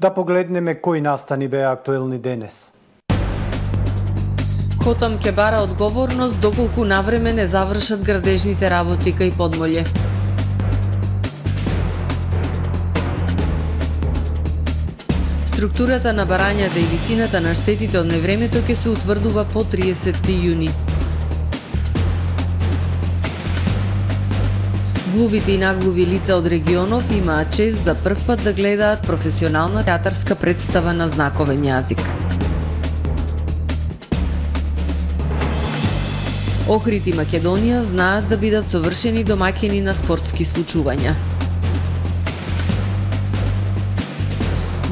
Да погледнеме кои настани беа актуелни денес. Хотам ќе бара одговорност доколку навреме не завршат градежните работи кај Подмолје. Структурата на барањата и висината на штетите од невремето ќе се утврдува по 30 јуни. Глувите и наглуви лица од регионов имаат чест за прв пат да гледаат професионална театарска представа на знаковен јазик. Охрид и Македонија знаат да бидат совршени домаќини на спортски случувања.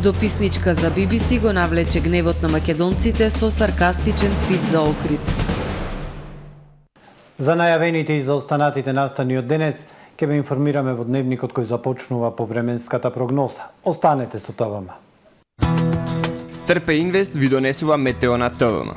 Дописничка за BBC го навлече гневот на македонците со саркастичен твит за Охрид. За најавените и за останатите настани од денес ќе ве информираме во дневникот кој започнува по временската прогноза. Останете со ТВМ. Трпе Инвест ви донесува метео на ТВМ.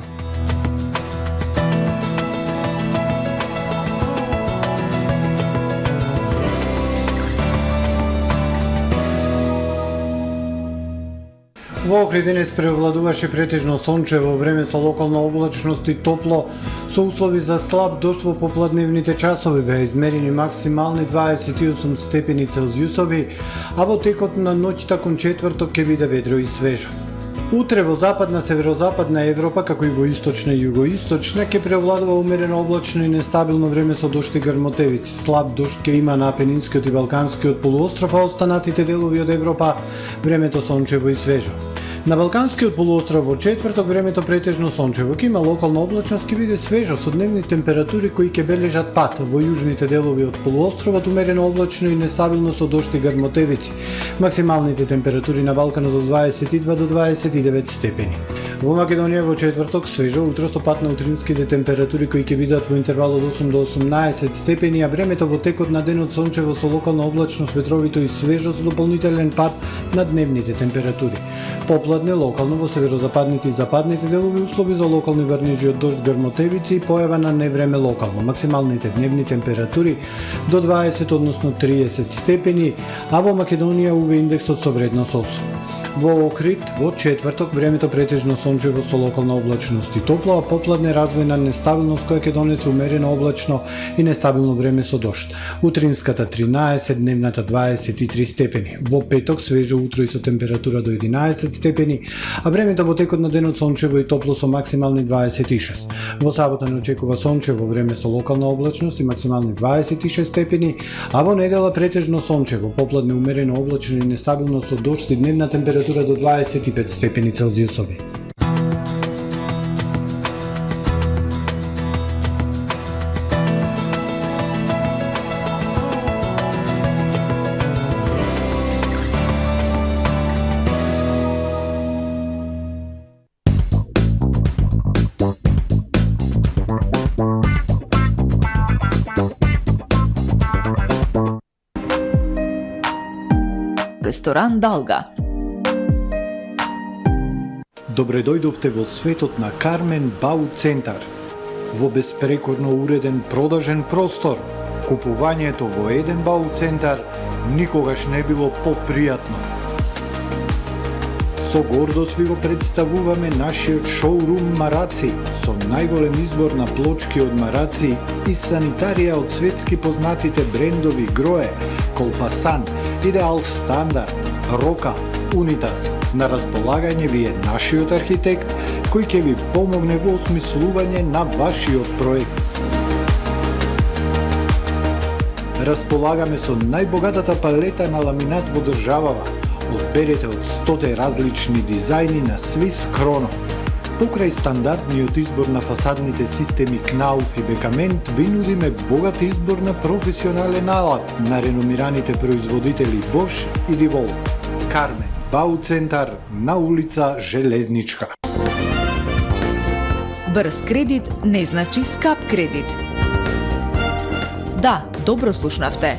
Во Охрид денес превладуваше претежно сончево време со локална облачност и топло, со услови за слаб дожд во попладневните часови беа измерени максимални 28 степени Целзиусови, а во текот на ноќта кон четврток ќе биде ведро и свежо. Утре во западна, северозападна Европа, како и во источна и југоисточна, ќе превладува умерено облачно и нестабилно време со дожд и грмотевици. Слаб дожд ќе има на Апенинскиот и Балканскиот полуостров, а останатите делови од Европа времето сончево и свежо. На Балканскиот полуостров во четврток времето претежно сончево, ќе има локална облачност, ќе биде свежо со дневни температури кои ќе бележат пад. Во јужните делови од полуостровот умерено облачно и нестабилно со дожд и грмотевици. Максималните температури на Балканот од 22 до 29 степени. Во Македонија во четврток свежо утро со пад на утринските температури кои ќе бидат во интервал од 8 до 18 степени, а времето во текот на денот сончево со локална облачност, ветровито и свежо со дополнителен пад на дневните температури. Попладне локално во северозападните и западните делови услови за локални врнежи од дожд, грмотевици и појава на невреме локално. Максималните дневни температури до 20 односно 30 степени, а во Македонија УВ индексот со вредност 8. Во Охрид во четврток времето претежно сончево со локална облачност и топло, а попладне развојна нестабилност која ќе донесе умерено облачно и нестабилно време со дожд. Утринската 13, дневната 23 степени. Во петок свежо утро и со температура до 11 степени, а времето во текот на денот сончево и топло со максимални 26. Во сабота не очекува сончево време со локална облачност и максимални 26 степени, а во недела претежно сончево, попладне умерено облачно и нестабилно со дожд и дневна температура до 25 степени Целзиусови. Ресторан Далга. Добре дојдовте во светот на Кармен Бау Центар. Во беспрекорно уреден продажен простор, купувањето во еден Бау Центар никогаш не било попријатно. Со гордост ви го представуваме нашиот шоурум Мараци, со најголем избор на плочки од Мараци и санитарија од светски познатите брендови Грое, Колпасан, Идеал Стандард, Рока, Унитас. На располагање ви е нашиот архитект, кој ќе ви помогне во осмислување на вашиот проект. Располагаме со најбогатата палета на ламинат во државава. Одберете од 100 различни дизајни на Свис Кроно. Покрај стандардниот избор на фасадните системи Кнауф и Бекамент, ви нудиме богат избор на професионален алат на реномираните производители Bosch и Divol. Кармен Бау Центар на улица Железничка. Брз кредит не значи скап кредит. Да, добро слушнавте.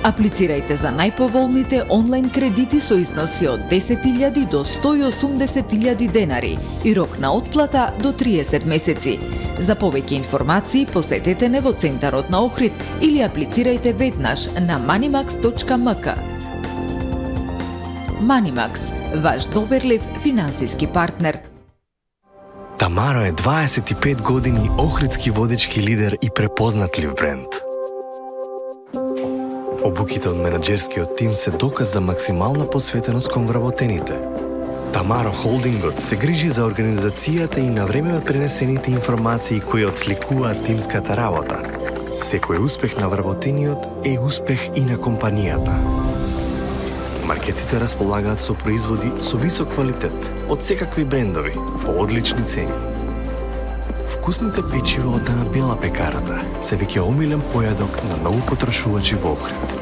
Аплицирајте за најповолните онлайн кредити со износи од 10.000 до 180.000 денари и рок на отплата до 30 месеци. За повеќе информации посетете не во Центарот на Охрид или аплицирајте веднаш на manimax.mk. Manimax. ваш доверлив финансиски партнер. Тамаро е 25 години охридски водички лидер и препознатлив бренд. Обуките од менаџерскиот тим се доказ за максимална посветеност кон вработените. Тамаро Холдингот се грижи за организацијата и на време пренесените информации кои отсликуваат тимската работа. Секој успех на вработениот е успех и на компанијата. Маркетите располагаат со производи со висок квалитет од секакви брендови по одлични цени. Вкусните печива од Анабела пекарата се веќе омилен појадок на многу потрошувачи во Охрид.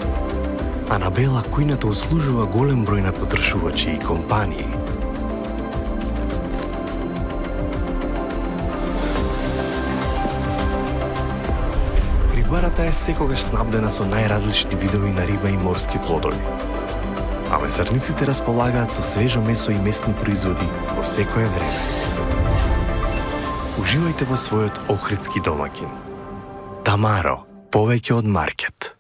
Анабела кујната услужува голем број на потрошувачи и компании. Рибарата е секогаш снабдена со најразлични видови на риба и морски плодови. А месарниците располагаат со свежо месо и месни производи во секое време. Уживајте во својот охридски домаќин. Тамаро, повеќе од маркет.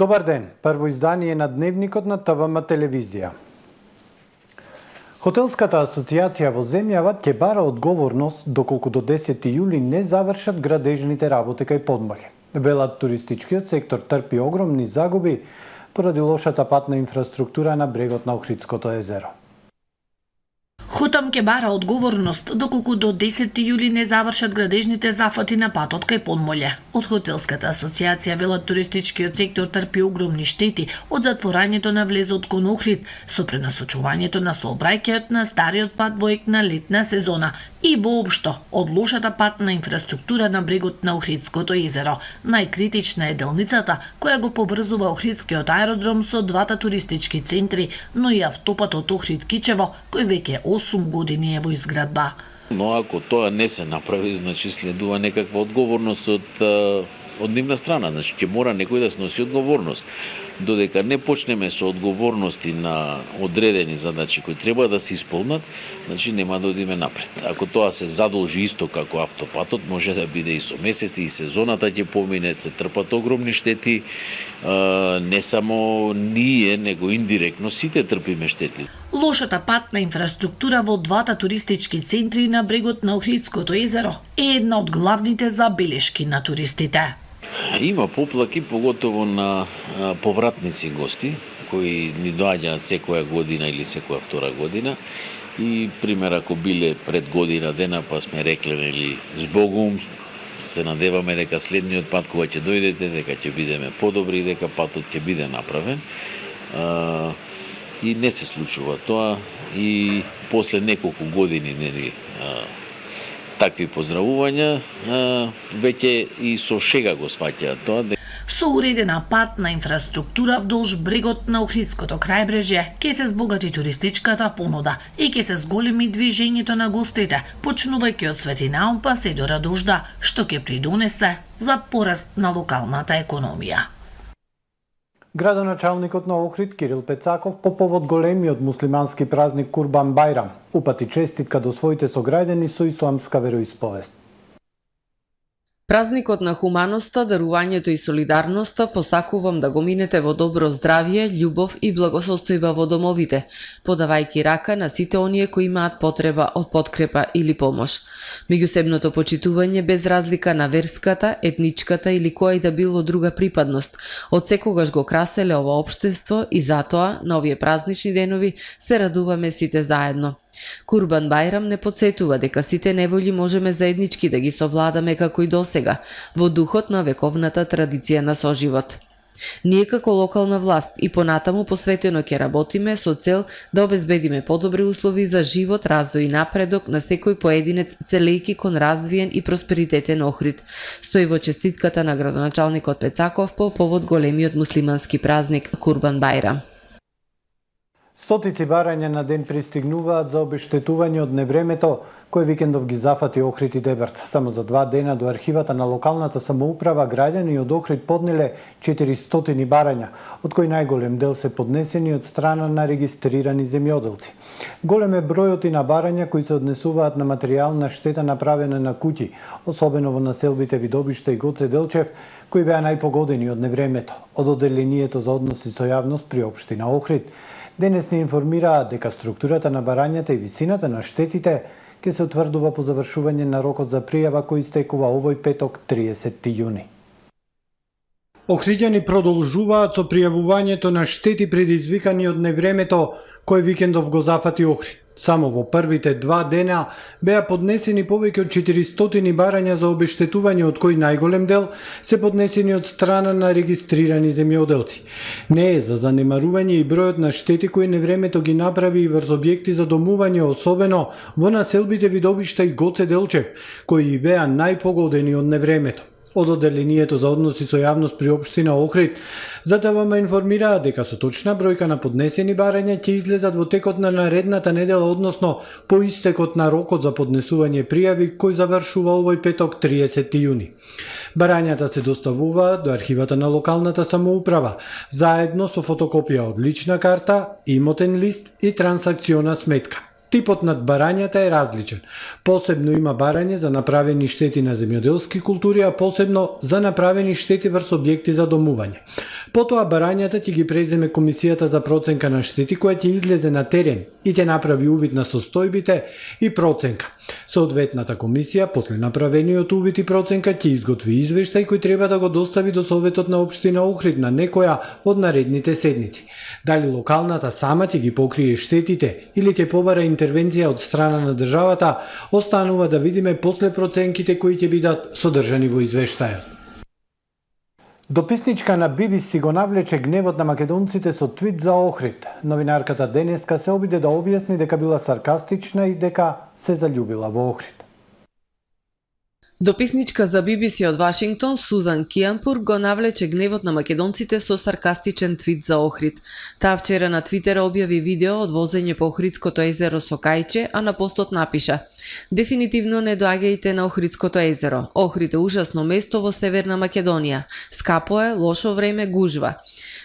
Добар ден, прво издание на Дневникот на ТВМ телевизија. Хотелската асоциација во земјава ќе бара одговорност доколку до 10 јули не завршат градежните работи кај Подморе. Велат туристичкиот сектор трпи огромни загуби поради лошата патна инфраструктура на брегот на Охридското езеро. Хотам ќе бара одговорност доколку до 10 јули не завршат градежните зафати на патот кај Подмоле. Од Хотелската асоциација велат туристичкиот сектор трпи огромни штети од затворањето на влезот кон Охрид со пренасочувањето на сообраќајот на стариот пат во ек на летна сезона и воопшто од лошата патна инфраструктура на брегот на Охридското езеро. Најкритична е делницата која го поврзува Охридскиот аеродром со двата туристички центри, но и автопатот Охрид-Кичево, кој веќе 8 години е во изградба. Но ако тоа не се направи, значи следува некаква одговорност од нивна страна, значи ќе мора некој да сноси одговорност. Додека не почнеме со одговорности на одредени задачи кои треба да се исполнат, значи нема да одиме напред. Ако тоа се задолжи исто како автопатот, може да биде и со месеци и сезоната ќе помине, се трпат огромни штети, не само ние, него индиректно сите трпиме штети. Лошата патна инфраструктура во двата туристички центри на брегот на Охридското езеро е една од главните забелешки на туристите. Има поплаки, поготово на повратници гости, кои ни доаѓаат секоја година или секоја втора година. И, пример, ако биле пред година дена, па сме рекле, нели, збогум, се надеваме дека следниот пат кога ќе дојдете, дека ќе бидеме подобри и дека патот ќе биде направен. И не се случува тоа и после неколку години, нели, такви поздравувања, веќе и со шега го сваќаат тоа. Со уредена патна инфраструктура вдолж брегот на Охридското крајбрежје ќе се збогати туристичката понуда и ќе се зголеми движењето на гостите, почнувајќи од Свети Наум па се до Радожда, што ќе придонесе за пораст на локалната економија. Градоначалникот на Охрид Кирил Пецаков по повод големиот муслимански празник Курбан Бајрам упати честитка до своите сограѓани со исламска вероисповест. Празникот на хуманоста, дарувањето и солидарноста посакувам да го минете во добро здравје, љубов и благосостојба во домовите, подавајќи рака на сите оние кои имаат потреба од подкрепа или помош. Меѓусебното почитување без разлика на верската, етничката или која и да било друга припадност, од секогаш го краселе ова општество и затоа на овие празнични денови се радуваме сите заедно. Курбан Бајрам не подсетува дека сите неволји можеме заеднички да ги совладаме како и досега, во духот на вековната традиција на соживот. Ние како локална власт и понатаму посветено ќе работиме со цел да обезбедиме подобри услови за живот, развој и напредок на секој поединец целејки кон развиен и просперитетен Охрид, стои во честитката на градоначалникот Пецаков по повод големиот муслимански празник Курбан Бајрам. Стотици барања на ден пристигнуваат за обештетување од невремето кој викендов ги зафати Охрид и Дебарт. Само за 2 дена до архивата на локалната самоуправа граѓани од Охрид поднеле 400 барања, од кои најголем дел се поднесени од страна на регистрирани земјоделци. Голем е бројот и на барања кои се однесуваат на материјална штета направена на куќи, особено во населбите Видобиште и Гоце Делчев, кои беа најпогодени од невремето. Од Оделението за односи со јавност при општина Охрид денес ни информираат дека структурата на барањата и висината на штетите ќе се утврдува по завршување на рокот за пријава кој истекува овој петок 30 јуни. Охриѓани продолжуваат со пријавувањето на штети предизвикани од невремето кој викендов го зафати Охрид. Само во првите 2 дена беа поднесени повеќе од 400 барања за обештетување, од кои најголем дел се поднесени од страна на регистрирани земјоделци. Не е за занемарување и бројот на штети кои невремето ги направи и врз објекти за домување, особено во населбите Видобиште и Гоце Делчев, кои беа најпогодени од невремето. Од Оделението за односи со јавност при општина Охрид ЗТВМ информираа дека со точна бројка на поднесени барања ќе излезат во текот на наредната недела, односно по истекот на рокот за поднесување пријави кој завршува овој петок 30 јуни. Барањата се доставуваат до архивата на локалната самоуправа, заедно со фотокопија од лична карта, имотен лист и трансакциона сметка. Типот на барањата е различен. Посебно има барање за направени штети на земјоделски култури, а посебно за направени штети врз објекти за домување. Потоа барањата ќе ги преземе Комисијата за проценка на штети, која ќе излезе на терен и ќе направи увид на состојбите и проценка. Соодветната комисија, после направениот увид и проценка, ќе изготви извештај кој треба да го достави до Советот на општина Охрид на некоја од наредните седници. Дали локалната сама ќе ги покрие штетите или ќе побара интервенција од страна на државата, останува да видиме после проценките кои ќе бидат содржани во извештајот. Дописничка на BBC го навлече гневот на македонците со твит за Охрид. Новинарката денеска се обиде да објасни дека била саркастична и дека се заљубила во Охрид. Дописничка за BBC од Вашингтон, Сузан Кијанпур, го навлече гневот на македонците со саркастичен твит за Охрид. Таа вчера на Твитер објави видео од возење по Охридското езеро со кајче, а на постот напиша: "Дефинитивно не доаѓајте на Охридското езеро. Охрид е ужасно место во Северна Македонија. Скапо е, лошо време, гужва."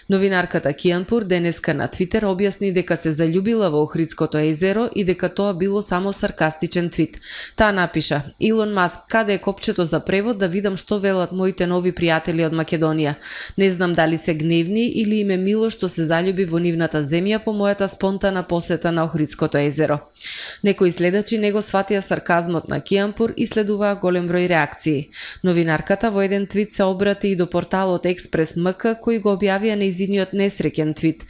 Новинарката Кијанпур денеска на Твитер објасни дека се заљубила во Охридското езеро и дека тоа било само саркастичен твит. Таа напиша: "Илон Маск, каде е копчето за превод да видам што велат моите нови пријатели од Македонија? Не знам дали се гневни или им е мило што се заљуби во нивната земја по мојата спонтана посета на Охридското езеро." Некои следачи не го сватија сарказмот на Кијанпур и следуваа голем број реакции. Новинарката во еден твит се обрати и до порталот Експрес МК, кој го објавија нејзиниот несреќен твит.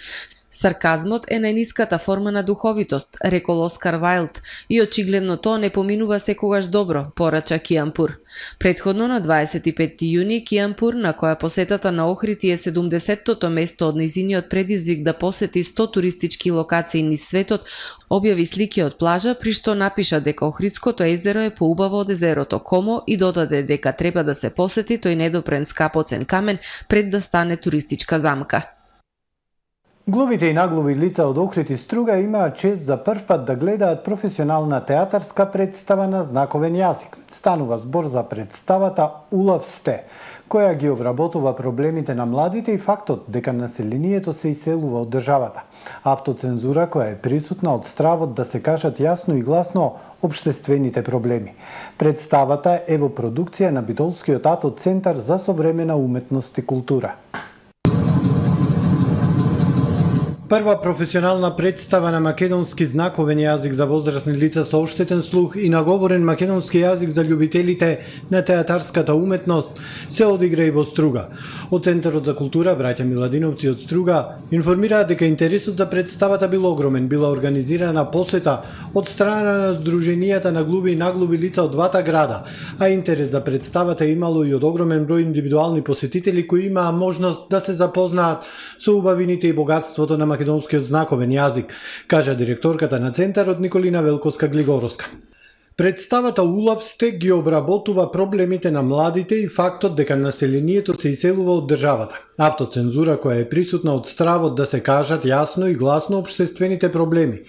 Сарказмот е најниската форма на духовитост, рекол Оскар Вајлд, и очигледно тоа не поминува секогаш добро, порача Кијанпур. Предходно на 25 јуни Кијанпур, на која посетата на Охрид е 70-тото место од нејзиниот предизвик да посети 100 туристички локации низ светот, објави слики од плажа при што напиша дека Охридското езеро е поубаво од езерото Комо и додаде дека треба да се посети тој недопрен скапоцен камен пред да стане туристичка замка. Глувите и наглуви лица од Охрид и Струга имаат чест за прв пат да гледаат професионална театарска представа на знаковен јазик. Станува збор за представата Улав сте, која ги обработува проблемите на младите и фактот дека населението се иселува од државата. Автоцензура која е присутна од стравот да се кажат јасно и гласно општествените проблеми. Представата е во продукција на Битолскиот АТО Центар за современа уметност и култура. Прва професионална представа на македонски знаковен јазик за возрастни лица со оштетен слух и наговорен македонски јазик за љубителите на театарската уметност се одигра и во Струга. Од Центарот за култура браќа Миладиновци од Струга информираат дека интересот за представата бил огромен, била организирана посета од страна на Сдруженијата на глуви и наглуви лица од двата града, а интерес за представата имало и од огромен број индивидуални посетители кои имаа можност да се запознаат со убавините и богатството на македонскиот знаковен јазик, кажа директорката на Центарот Николина Велковска-Глигоровска. Представата Улав Стек ги обработува проблемите на младите и фактот дека населението се иселува од државата. Автоцензура која е присутна од стравот да се кажат јасно и гласно општествените проблеми.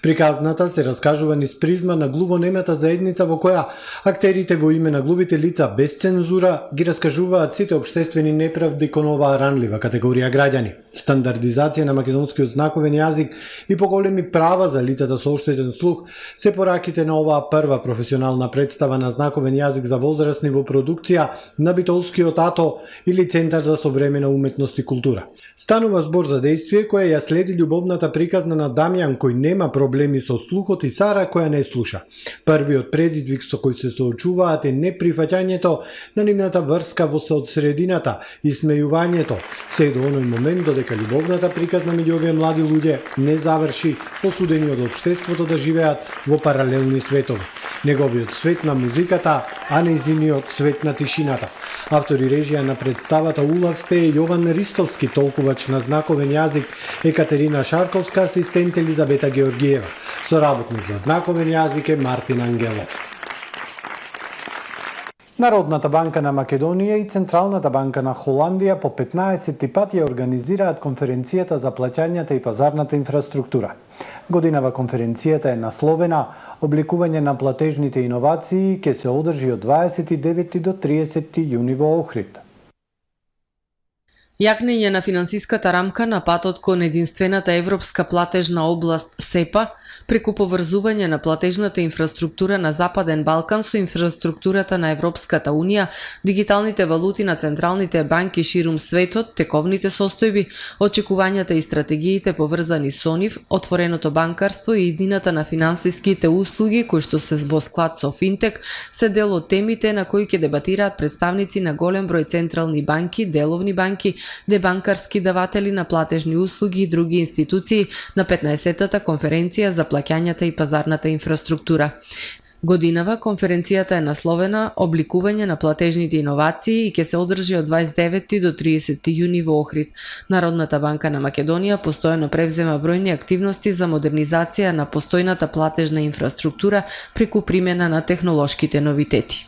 Приказната се раскажува низ призма на глувонемата заедница во која актерите во име на глувите лица без цензура ги раскажуваат сите општествени неправди кон оваа ранлива категорија граѓани. Стандардизација на македонскиот знаковен јазик и поголеми права за лицата со оштетен слух се пораките на оваа прва професионална представа на знаковен јазик за возрастни во продукција на Битолскиот АТО или Центар за современа уметност и култура. Станува збор за дејствие кое ја следи љубовната приказна на Дамјан кој нема проблеми со слухот и Сара која не слуша. Првиот предизвик со кој се соочуваат е неприфаќањето на нивната врска во се од средината и смејувањето, се до оној момент додека љубовната приказна меѓу овие млади луѓе не заврши, осудени од општеството да живеат во паралелни светови. Неговиот свет на музиката, а нејзиниот свет на тишината. Автор и режија на представата Улав Сте е Јован Ристовски, толкувач на знаковен јазик Екатерина Шарковска, асистент Елизабета Георгиева. Соработник за знаковен јазик е Мартин Ангелов. Народната банка на Македонија и Централната банка на Холандија по 15 пат ја организираат конференцијата за плаќањата и пазарната инфраструктура. Годинава конференцијата е насловена "Обликување на платежните иновации" и ќе се одржи од 29 до 30 јуни во Охрид. Јакнење на финансиската рамка на патот кон единствената европска платежна област СЕПА преку поврзување на платежната инфраструктура на Западен Балкан со инфраструктурата на Европската Унија, дигиталните валути на централните банки ширум светот, тековните состојби, очекувањата и стратегиите поврзани со нив, отвореното банкарство и иднината на финансиските услуги кои што се во склад со финтек се дел од темите на кои ќе дебатираат представници на голем број централни банки, деловни банки, дебанкарски даватели на платежни услуги и други институции на 15-тата конференција за плаќањата и пазарната инфраструктура. Годинава конференцијата е насловена "Обликување на платежните иновации" и ќе се одржи од 29 до 30 јуни во Охрид. Народната банка на Македонија постојано превзема бројни активности за модернизација на постојната платежна инфраструктура преку примена на технолошките новитети.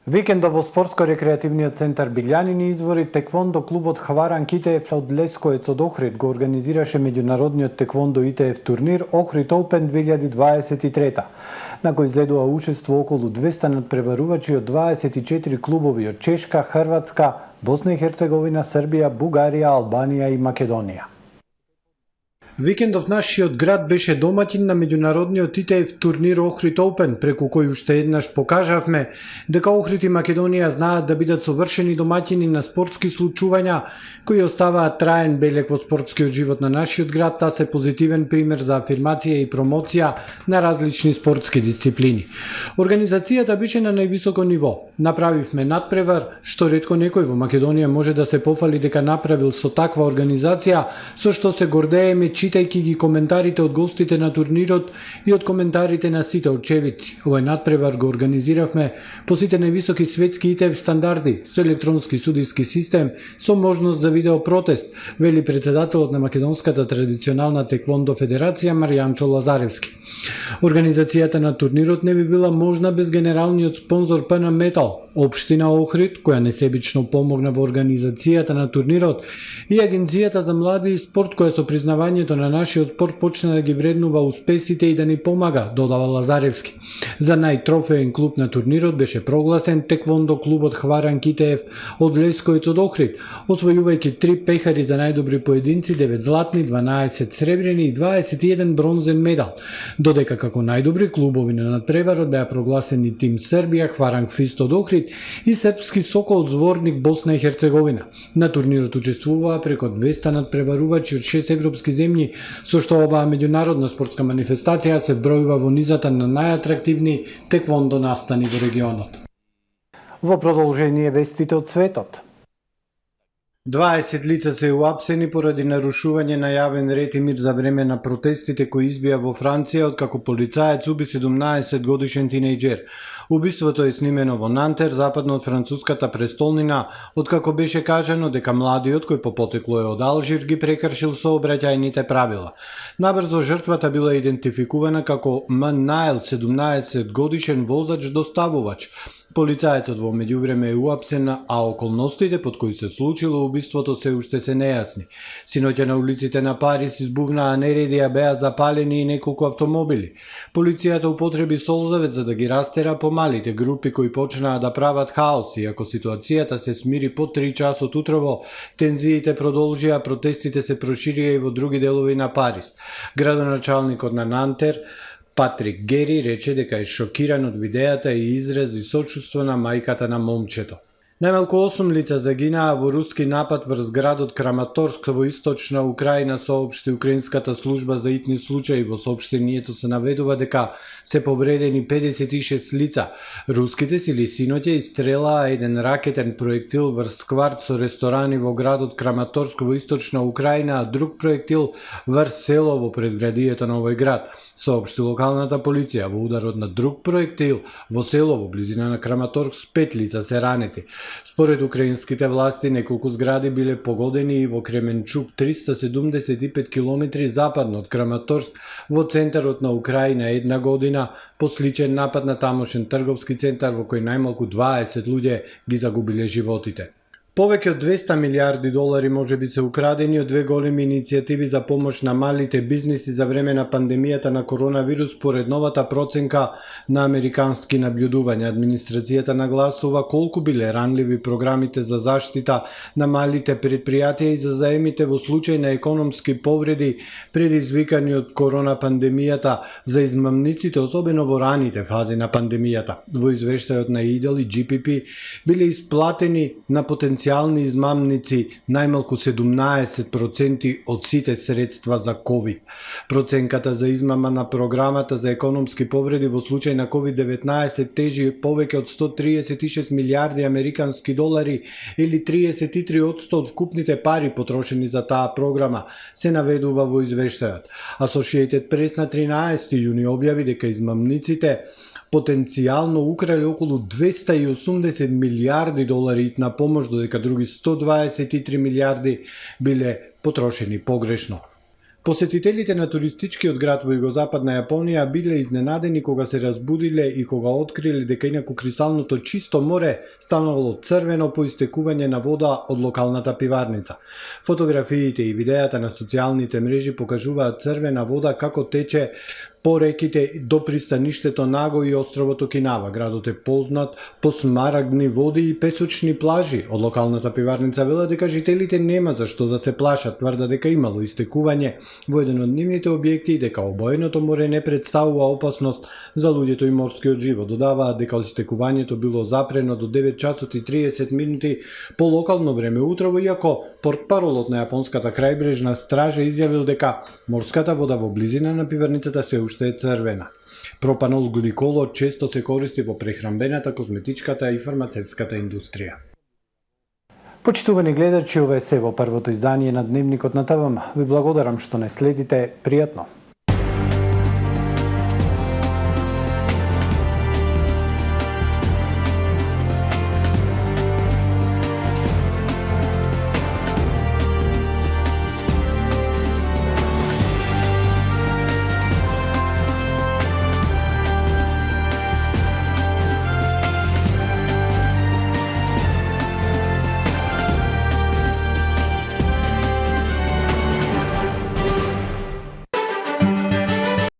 Викендов во спортско-рекреативниот центар Билјанини извори теквондо клубот Хваран Китеев од Лескоец од Охрид го организираше меѓународниот теквондо ИТФ турнир Охрид Open 2023, на кој зедува учество околу 200 надпреварувачи од 24 клубови од Чешка, Хрватска, Босна и Херцеговина, Србија, Бугарија, Албанија и Македонија. Викендов нашиот град беше домаќин на меѓународниот ИТФ турнир Охрид Open, преку кој уште еднаш покажавме дека Охрид и Македонија знаат да бидат совршени домаќини на спортски случувања кои оставаат траен белег во спортскиот живот на нашиот град, та се позитивен пример за афирмација и промоција на различни спортски дисциплини. Организацијата беше на највисоко ниво. Направивме надпревар, што ретко некој во Македонија може да се пофали дека направил со таква организација, со што се гордееме читајќи ги коментарите од гостите на турнирот и од коментарите на сите очевидци. Овој надпревар го организиравме по сите највисоки светски ИТФ стандарди, со електронски судиски систем, со можност за видеопротест, вели председателот на Македонската традиционална теквондо федерација Маријанчо Лазаревски. Организацијата на турнирот не би била можна без генералниот спонзор ПН Метал, Општина Охрид, која несебично помогна во организацијата на турнирот, и Агенцијата за млади и спорт, која со признавањето Управувањето на нашиот спорт почна да ги вреднува успесите и да ни помага, додава Лазаревски. За најтрофеен клуб на турнирот беше прогласен теквондо клубот Хваран Китеев од Лесковец од Охрид, освојувајќи 3 пехари за најдобри поединци, 9 златни, 12 сребрени и 21 бронзен медал, додека како најдобри клубови на надпреварот беа прогласени Тим Србија, Хваран Квист од Охрид и Српски Сокол Зворник Босна и Херцеговина. На турнирот учествуваа преку 200 надпреварувачи од 6 европски земји, со што оваа меѓународна спортска манифестација се бројува во низата на најатрактивни теквондо настани во регионот. Во продолжение вестите од светот. 20 лица се уапсени поради нарушување на јавен ред и мир за време на протестите кои избија во Франција откако полицаец уби 17 годишен тинејџер. Убиството е снимено во Нантер, западно од француската престолнина, откако беше кажано дека младиот кој по потекло е од Алжир ги прекршил сообраќајните правила. Набрзо жртвата била идентификувана како М. Найл, 17 годишен возач-доставувач. Полицаецот во меѓувреме е уапсен, а околностите под кои се случило убиството се уште се нејасни. Синоќа на улиците на Париз избувнаа нереди, а беа запалени и неколку автомобили. Полицијата употреби солзавец за да ги растера помалите групи кои почнаа да прават хаос, и ако ситуацијата се смири по 3 часот утрово, тензиите продолжија, протестите се проширија и во други делови на Париз. Градоначалникот на Нантер Патрик Гери рече дека е шокиран од видеата и изрази сочувство на мајката на момчето. Најмалку 8 лица загинаа во руски напад врз градот Краматорск во источна Украина, соопшти украинската служба за итни случаи. Во соопштението се наведува дека се повредени 56 лица. Руските сили синоќа истрелаа еден ракетен проектил врз кварт со ресторани во градот Краматорск во источна Украина, а друг проектил врз село во предградието на овој град. Соопшти локалната полиција. Во ударот на друг проектил во село во близина на Краматорск 5 лица се ранети. Според украинските власти, неколку згради биле погодени и во Кременчук, 375 км западно од Краматорск, во центарот на Украина една година по сличен напад на тамошен трговски центар во кој најмалку 20 луѓе ги загубиле животите. Повеќе од 200 милиарди долари може би се украдени од две големи иницијативи за помош на малите бизниси за време на пандемијата на коронавирус, според новата проценка на американски наблюдувања. Администрацијата нагласува колку биле ранливи програмите за заштита на малите предпријатија и за заемите во случај на економски повреди предизвикани од корона пандемијата за измамниците, особено во раните фази на пандемијата. Во извештајот на ИДЕЛ и GPP биле исплатени на потенцијални измамници најмалку 17% од сите средства за COVID. Проценката за измама на програмата за економски повреди во случај на COVID-19 тежи повеќе од 136 милиарди американски долари или 33% од вкупните пари потрошени за таа програма, се наведува во извештајот. Associated Press на 13 јуни објави дека измамниците потенцијално украли околу 280 милиарди долари на помош, додека други 123 милиарди биле потрошени погрешно. Посетителите на туристичкиот град во југозападна Јапонија биле изненадени кога се разбудиле и кога откриле дека инаку кристалното чисто море станало црвено по истекување на вода од локалната пиварница. Фотографиите и видеата на социјалните мрежи покажуваат црвена вода како тече по реките до пристаништето Наго и островот Окинава. Градот е познат по смарагдни води и песочни плажи. Од локалната пиварница вела дека жителите нема за што да се плашат, тврда дека имало истекување во еден од нивните објекти и дека обоеното море не представува опасност за луѓето и морскиот живот. Додаваат дека истекувањето било запрено до 9 часот и 30 минути по локално време утрово, иако портпаролот на јапонската крајбрежна стража изјавил дека морската вода во близина на пиварницата се уште е црвена. Пропанол гликолот често се користи во прехранбената, козметичката и фармацевската индустрија. Почитувани гледачи, ова е се во првото издание на Дневникот на ТВМ. Ви благодарам што не следите. Пријатно!